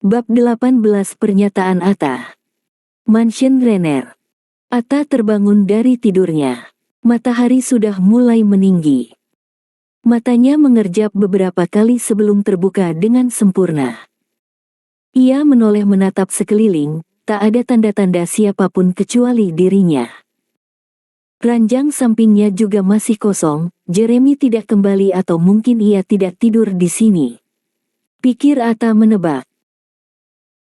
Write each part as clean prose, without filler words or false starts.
Bab 18 Pernyataan Atta. Mansion Renner. Atta terbangun dari tidurnya. Matahari sudah mulai meninggi. Matanya mengerjap beberapa kali sebelum terbuka dengan sempurna. Ia menoleh menatap sekeliling, tak ada tanda-tanda siapapun kecuali dirinya. Ranjang sampingnya juga masih kosong, Jeremy tidak kembali atau mungkin ia tidak tidur di sini. Pikir Atta menebak.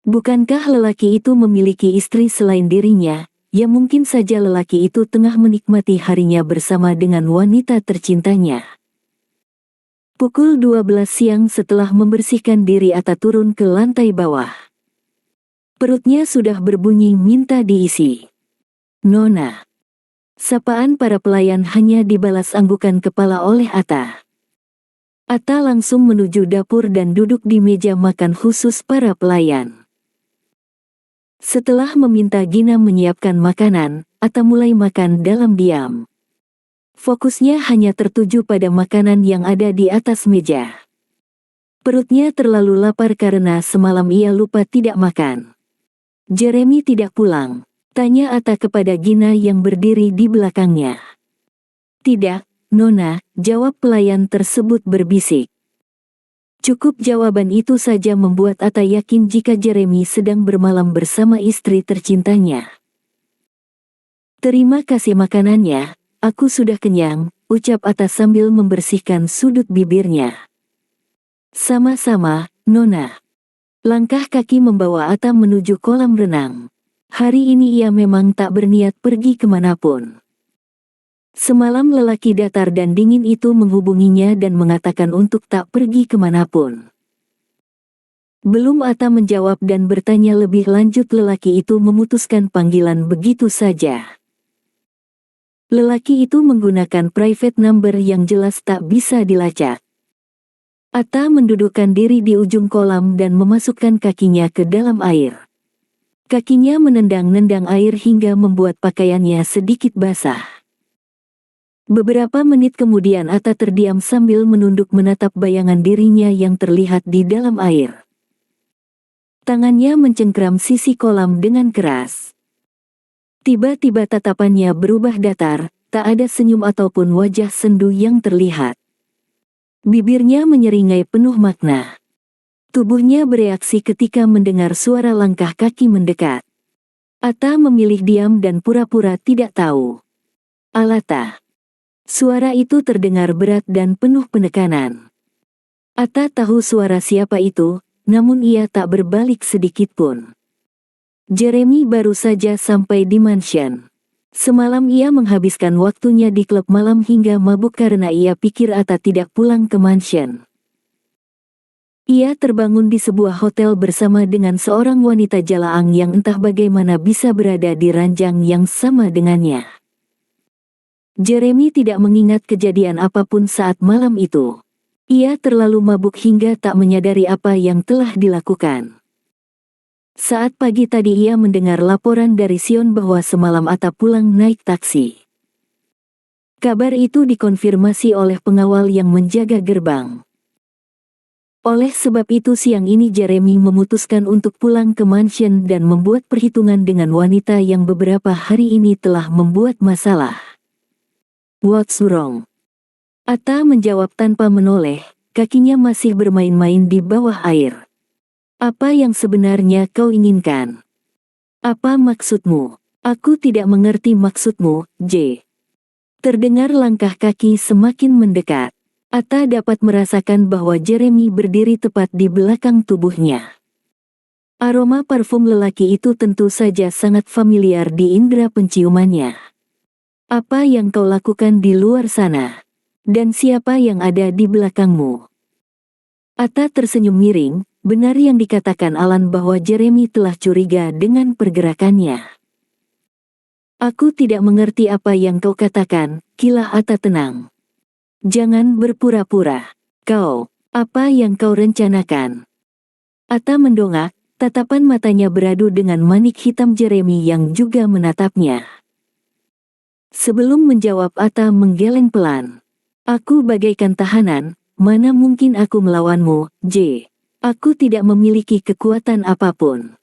Bukankah lelaki itu memiliki istri selain dirinya? Ya mungkin saja lelaki itu tengah menikmati harinya bersama dengan wanita tercintanya. Pukul 12 siang setelah membersihkan diri Atta turun ke lantai bawah. Perutnya sudah berbunyi minta diisi. Nona. Sapaan para pelayan hanya dibalas anggukan kepala oleh Atta. Atta langsung menuju dapur dan duduk di meja makan khusus para pelayan. Setelah meminta Gina menyiapkan makanan, Atta mulai makan dalam diam. Fokusnya hanya tertuju pada makanan yang ada di atas meja. Perutnya terlalu lapar karena semalam ia lupa tidak makan. Jeremy tidak pulang, tanya Atta kepada Gina yang berdiri di belakangnya. Tidak, Nona, jawab pelayan tersebut berbisik. Cukup jawaban itu saja membuat Atta yakin jika Jeremy sedang bermalam bersama istri tercintanya. Terima kasih makanannya, aku sudah kenyang, ucap Atta sambil membersihkan sudut bibirnya. Sama-sama, Nona. Langkah kaki membawa Atta menuju kolam renang. Hari ini ia memang tak berniat pergi kemanapun. Semalam lelaki datar dan dingin itu menghubunginya dan mengatakan untuk tak pergi kemanapun. Belum Atta menjawab dan bertanya lebih lanjut lelaki itu memutuskan panggilan begitu saja. Lelaki itu menggunakan private number yang jelas tak bisa dilacak. Atta mendudukkan diri di ujung kolam dan memasukkan kakinya ke dalam air. Kakinya menendang-nendang air hingga membuat pakaiannya sedikit basah. Beberapa menit kemudian Atta terdiam sambil menunduk menatap bayangan dirinya yang terlihat di dalam air. Tangannya mencengkram sisi kolam dengan keras. Tiba-tiba tatapannya berubah datar, tak ada senyum ataupun wajah sendu yang terlihat. Bibirnya menyeringai penuh makna. Tubuhnya bereaksi ketika mendengar suara langkah kaki mendekat. Atta memilih diam dan pura-pura tidak tahu. Alata. Suara itu terdengar berat dan penuh penekanan. Atta tahu suara siapa itu, namun ia tak berbalik sedikit pun. Jeremy baru saja sampai di mansion. Semalam ia menghabiskan waktunya di klub malam hingga mabuk karena ia pikir Atta tidak pulang ke mansion. Ia terbangun di sebuah hotel bersama dengan seorang wanita jalaang yang entah bagaimana bisa berada di ranjang yang sama dengannya. Jeremy tidak mengingat kejadian apapun saat malam itu. Ia terlalu mabuk hingga tak menyadari apa yang telah dilakukan. Saat pagi tadi ia mendengar laporan dari Sion bahwa semalam Atta pulang naik taksi. Kabar itu dikonfirmasi oleh pengawal yang menjaga gerbang. Oleh sebab itu siang ini Jeremy memutuskan untuk pulang ke mansion dan membuat perhitungan dengan wanita yang beberapa hari ini telah membuat masalah. What's wrong? Atta menjawab tanpa menoleh, kakinya masih bermain-main di bawah air. Apa yang sebenarnya kau inginkan? Apa maksudmu? Aku tidak mengerti maksudmu, J. Terdengar langkah kaki semakin mendekat. Atta dapat merasakan bahwa Jeremy berdiri tepat di belakang tubuhnya. Aroma parfum lelaki itu tentu saja sangat familiar di indera penciumannya. Apa yang kau lakukan di luar sana? Dan siapa yang ada di belakangmu? Atta tersenyum miring, benar yang dikatakan Alan bahwa Jeremy telah curiga dengan pergerakannya. Aku tidak mengerti apa yang kau katakan, kilah Atta tenang. Jangan berpura-pura. Kau, apa yang kau rencanakan? Atta mendongak, tatapan matanya beradu dengan manik hitam Jeremy yang juga menatapnya. Sebelum menjawab Atta menggeleng pelan. Aku bagaikan tahanan, mana mungkin aku melawanmu, J. Aku tidak memiliki kekuatan apapun.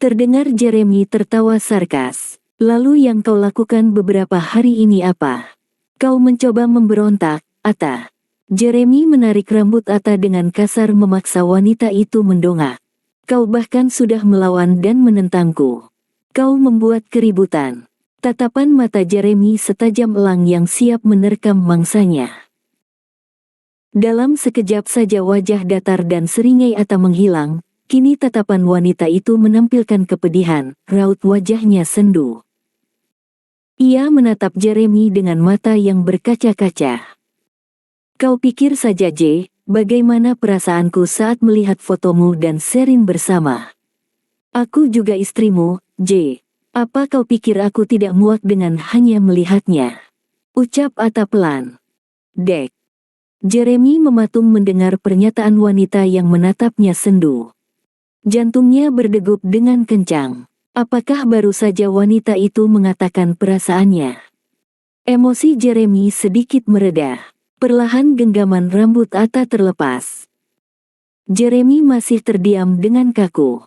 Terdengar Jeremy tertawa sarkas. Lalu yang kau lakukan beberapa hari ini apa? Kau mencoba memberontak, Atta. Jeremy menarik rambut Atta dengan kasar memaksa wanita itu mendongak. Kau bahkan sudah melawan dan menentangku. Kau membuat keributan. Tatapan mata Jeremy setajam elang yang siap menerkam mangsanya. Dalam sekejap saja wajah datar dan seringai Atta menghilang, kini tatapan wanita itu menampilkan kepedihan, raut wajahnya sendu. Ia menatap Jeremy dengan mata yang berkaca-kaca. Kau pikir saja bagaimana perasaanku saat melihat fotomu dan Sherin bersama. Aku juga istrimu, Apa kau pikir aku tidak muak dengan hanya melihatnya? Ucap Atta pelan. Dek. Jeremy mematung mendengar pernyataan wanita yang menatapnya sendu. Jantungnya berdegup dengan kencang. Apakah baru saja wanita itu mengatakan perasaannya? Emosi Jeremy sedikit mereda. Perlahan genggaman rambut Atta terlepas. Jeremy masih terdiam dengan kaku.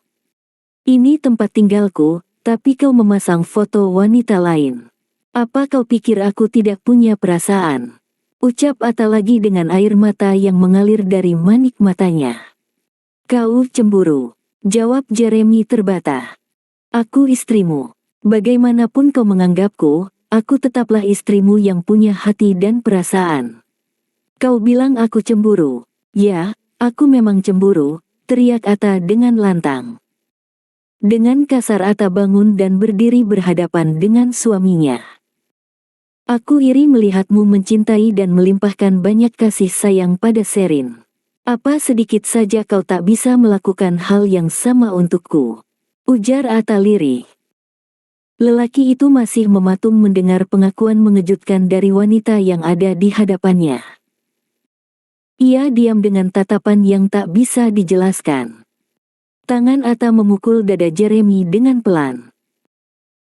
Ini tempat tinggalku, tapi kau memasang foto wanita lain. Apa kau pikir aku tidak punya perasaan? Ucap Atta lagi dengan air mata yang mengalir dari manik matanya. Kau cemburu, jawab Jeremy terbata. Aku istrimu. Bagaimanapun kau menganggapku, aku tetaplah istrimu yang punya hati dan perasaan. Kau bilang aku cemburu. Ya, aku memang cemburu, teriak Atta dengan lantang. Dengan kasar Atta bangun dan berdiri berhadapan dengan suaminya. Aku iri melihatmu mencintai dan melimpahkan banyak kasih sayang pada Sherin. Apa sedikit saja kau tak bisa melakukan hal yang sama untukku? Ujar Atta lirih. Lelaki itu masih mematung mendengar pengakuan mengejutkan dari wanita yang ada di hadapannya. Ia diam dengan tatapan yang tak bisa dijelaskan. Tangan Atta memukul dada Jeremy dengan pelan.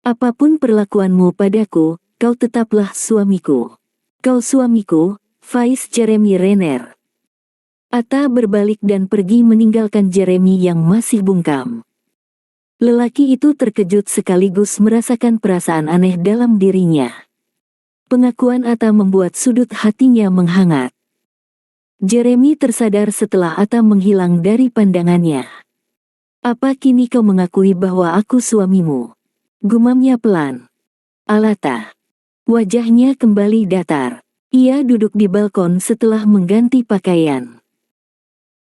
Apapun perlakuanmu padaku, kau tetaplah suamiku. Kau suamiku, Vice Jeremy Renner. Atta berbalik dan pergi meninggalkan Jeremy yang masih bungkam. Lelaki itu terkejut sekaligus merasakan perasaan aneh dalam dirinya. Pengakuan Atta membuat sudut hatinya menghangat. Jeremy tersadar setelah Atta menghilang dari pandangannya. Apa kini kau mengakui bahwa aku suamimu? Gumamnya pelan. Alata. Wajahnya kembali datar. Ia duduk di balkon setelah mengganti pakaian.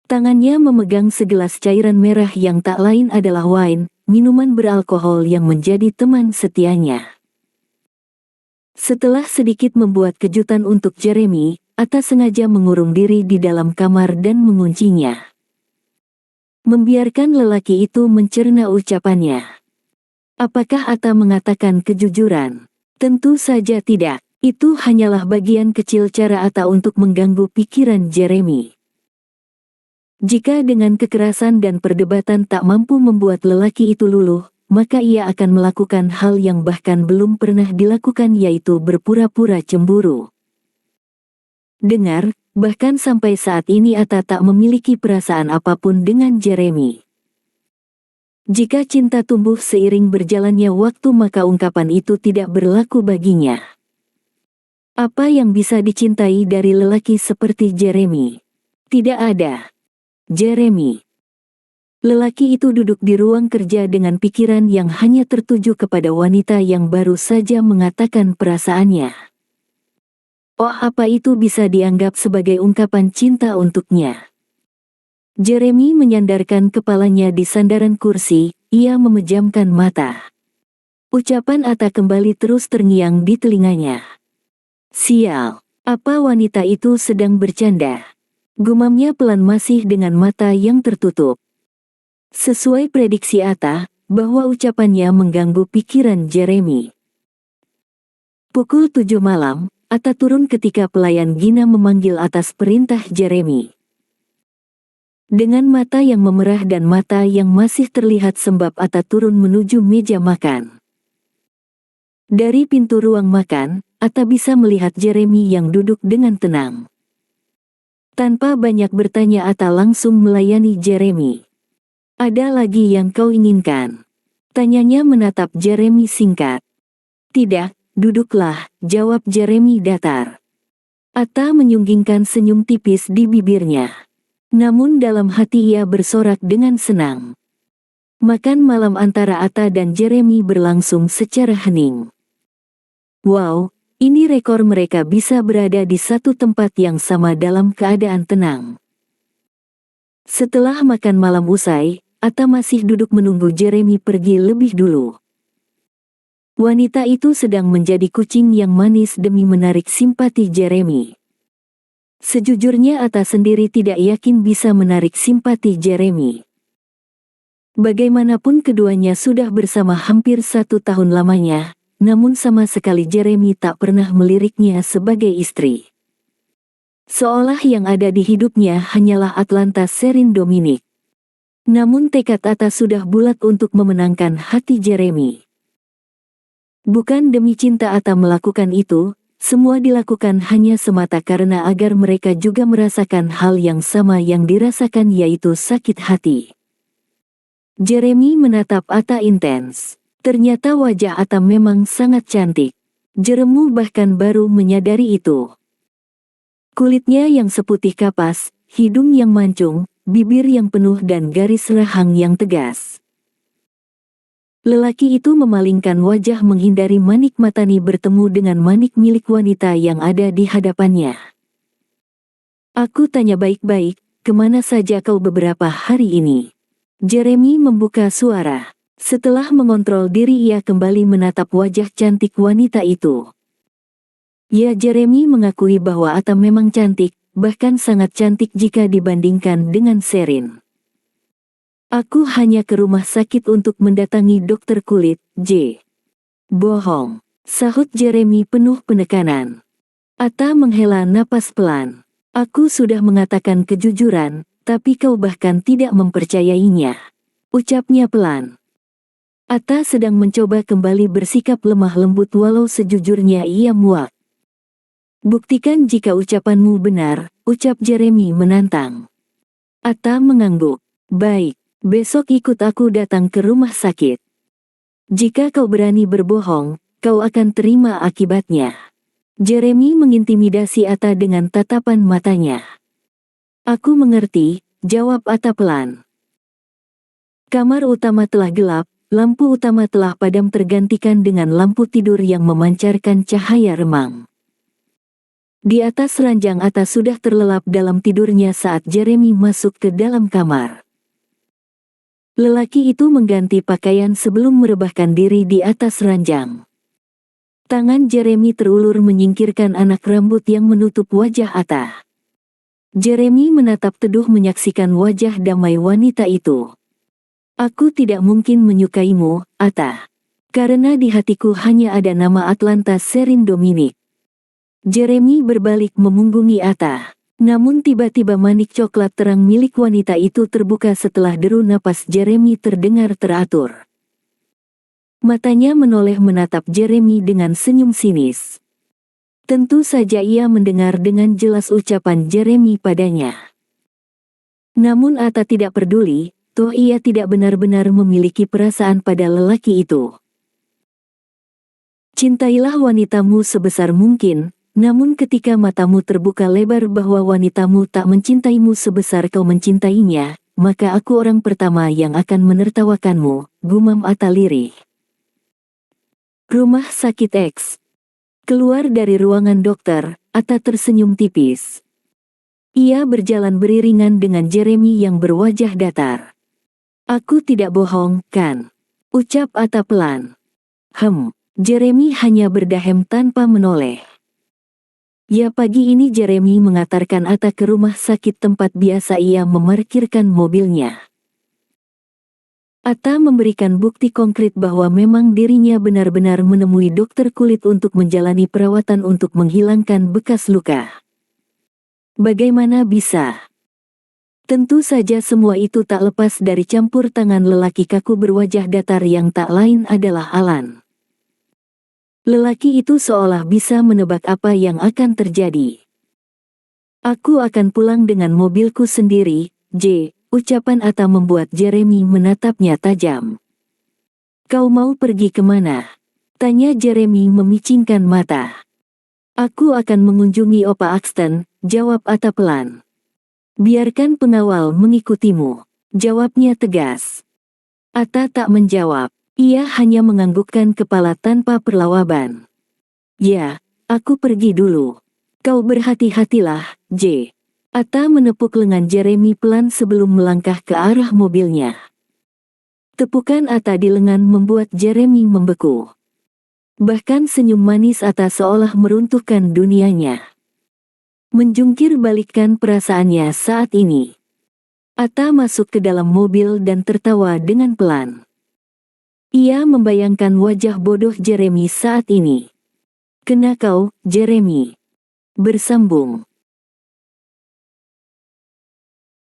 Tangannya memegang segelas cairan merah yang tak lain adalah wine, minuman beralkohol yang menjadi teman setianya. Setelah sedikit membuat kejutan untuk Jeremy, Atta sengaja mengurung diri di dalam kamar dan menguncinya. Membiarkan lelaki itu mencerna ucapannya. Apakah Atta mengatakan kejujuran? Tentu saja tidak. Itu hanyalah bagian kecil cara Atta untuk mengganggu pikiran Jeremy. Jika dengan kekerasan dan perdebatan tak mampu membuat lelaki itu luluh, maka ia akan melakukan hal yang bahkan belum pernah dilakukan, yaitu berpura-pura cemburu. Dengar, bahkan sampai saat ini Atta tak memiliki perasaan apapun dengan Jeremy. Jika cinta tumbuh seiring berjalannya waktu, maka ungkapan itu tidak berlaku baginya. Apa yang bisa dicintai dari lelaki seperti Jeremy? Tidak ada. Jeremy. Lelaki itu duduk di ruang kerja dengan pikiran yang hanya tertuju kepada wanita yang baru saja mengatakan perasaannya. Oh, apa itu bisa dianggap sebagai ungkapan cinta untuknya? Jeremy menyandarkan kepalanya di sandaran kursi, ia memejamkan mata. Ucapan Atta kembali terus terngiang di telinganya. Sial, apa wanita itu sedang bercanda? Gumamnya pelan masih dengan mata yang tertutup. Sesuai prediksi Atta, bahwa ucapannya mengganggu pikiran Jeremy. Pukul 7 malam, Atta turun ketika pelayan Gina memanggil atas perintah Jeremy. Dengan mata yang memerah dan mata yang masih terlihat sembab, Atta turun menuju meja makan. Dari pintu ruang makan, Atta bisa melihat Jeremy yang duduk dengan tenang. Tanpa banyak bertanya Atta langsung melayani Jeremy. Ada lagi yang kau inginkan? Tanyanya menatap Jeremy singkat. Tidak, duduklah, jawab Jeremy datar. Atta menyunggingkan senyum tipis di bibirnya. Namun dalam hati ia bersorak dengan senang. Makan malam antara Atta dan Jeremy berlangsung secara hening. Wow, ini rekor mereka bisa berada di satu tempat yang sama dalam keadaan tenang. Setelah makan malam usai, Atta masih duduk menunggu Jeremy pergi lebih dulu. Wanita itu sedang menjadi kucing yang manis demi menarik simpati Jeremy. Sejujurnya Atta sendiri tidak yakin bisa menarik simpati Jeremy. Bagaimanapun keduanya sudah bersama hampir 1 tahun lamanya, namun sama sekali Jeremy tak pernah meliriknya sebagai istri. Seolah yang ada di hidupnya hanyalah Atlanta Sherin Dominic. Namun tekad Atta sudah bulat untuk memenangkan hati Jeremy. Bukan demi cinta Atta melakukan itu, semua dilakukan hanya semata karena agar mereka juga merasakan hal yang sama yang dirasakan yaitu sakit hati. Jeremy menatap Atta intens. Ternyata wajah Atta memang sangat cantik. Jeremy bahkan baru menyadari itu. Kulitnya yang seputih kapas, hidung yang mancung, bibir yang penuh dan garis rahang yang tegas. Lelaki itu memalingkan wajah menghindari manik matani bertemu dengan manik milik wanita yang ada di hadapannya. Aku tanya baik-baik, kemana saja kau beberapa hari ini? Jeremy membuka suara. Setelah mengontrol diri ia kembali menatap wajah cantik wanita itu. Ya, Jeremy mengakui bahwa Atta memang cantik, bahkan sangat cantik jika dibandingkan dengan Sherin. Aku hanya ke rumah sakit untuk mendatangi dokter kulit, J. Bohong, sahut Jeremy penuh penekanan. Atta menghela napas pelan. Aku sudah mengatakan kejujuran, tapi kau bahkan tidak mempercayainya. Ucapnya pelan. Atta sedang mencoba kembali bersikap lemah lembut walau sejujurnya ia muak. Buktikan jika ucapanmu benar, ucap Jeremy menantang. Atta mengangguk. Baik. Besok ikut aku datang ke rumah sakit. Jika kau berani berbohong, kau akan terima akibatnya. Jeremy mengintimidasi Atta dengan tatapan matanya. Aku mengerti, jawab Atta pelan. Kamar utama telah gelap, lampu utama telah padam tergantikan dengan lampu tidur yang memancarkan cahaya remang. Di atas ranjang Atta sudah terlelap dalam tidurnya saat Jeremy masuk ke dalam kamar. Lelaki itu mengganti pakaian sebelum merebahkan diri di atas ranjang. Tangan Jeremy terulur menyingkirkan anak rambut yang menutup wajah Atta. Jeremy menatap teduh menyaksikan wajah damai wanita itu. Aku tidak mungkin menyukaimu, Atta. Karena di hatiku hanya ada nama Atlanta Sherin Dominic. Jeremy berbalik memunggungi Atta. Namun tiba-tiba manik coklat terang milik wanita itu terbuka setelah deru napas Jeremy terdengar teratur. Matanya menoleh menatap Jeremy dengan senyum sinis. Tentu saja ia mendengar dengan jelas ucapan Jeremy padanya. Namun Atta tidak peduli, toh ia tidak benar-benar memiliki perasaan pada lelaki itu. Cintailah wanitamu sebesar mungkin. Namun ketika matamu terbuka lebar bahwa wanitamu tak mencintaimu sebesar kau mencintainya, maka aku orang pertama yang akan menertawakanmu, gumam Atta lirih. Rumah sakit X. Keluar dari ruangan dokter, Atta tersenyum tipis. Ia berjalan beriringan dengan Jeremy yang berwajah datar. Aku tidak bohong, kan? Ucap Atta pelan. Jeremy hanya berdahem tanpa menoleh. Ya, pagi ini Jeremy mengantarkan Atta ke rumah sakit tempat biasa ia memarkirkan mobilnya. Atta memberikan bukti konkret bahwa memang dirinya benar-benar menemui dokter kulit untuk menjalani perawatan untuk menghilangkan bekas luka. Bagaimana bisa? Tentu saja semua itu tak lepas dari campur tangan lelaki kaku berwajah datar yang tak lain adalah Alan. Lelaki itu seolah bisa menebak apa yang akan terjadi. Aku akan pulang dengan mobilku sendiri, J. Ucapan Atta membuat Jeremy menatapnya tajam. Kau mau pergi kemana? Tanya Jeremy memicingkan mata. Aku akan mengunjungi Opa Axton, jawab Atta pelan. Biarkan pengawal mengikutimu, jawabnya tegas. Atta tak menjawab, ia hanya menganggukkan kepala tanpa perlawanan. Ya, aku pergi dulu. Kau berhati-hatilah, J. Atta menepuk lengan Jeremy pelan sebelum melangkah ke arah mobilnya. Tepukan Atta di lengan membuat Jeremy membeku. Bahkan senyum manis Atta seolah meruntuhkan dunianya. Menjungkir balikkan perasaannya saat ini. Atta masuk ke dalam mobil dan tertawa dengan pelan. Ia membayangkan wajah bodoh Jeremy saat ini. Kena kau, Jeremy. Bersambung.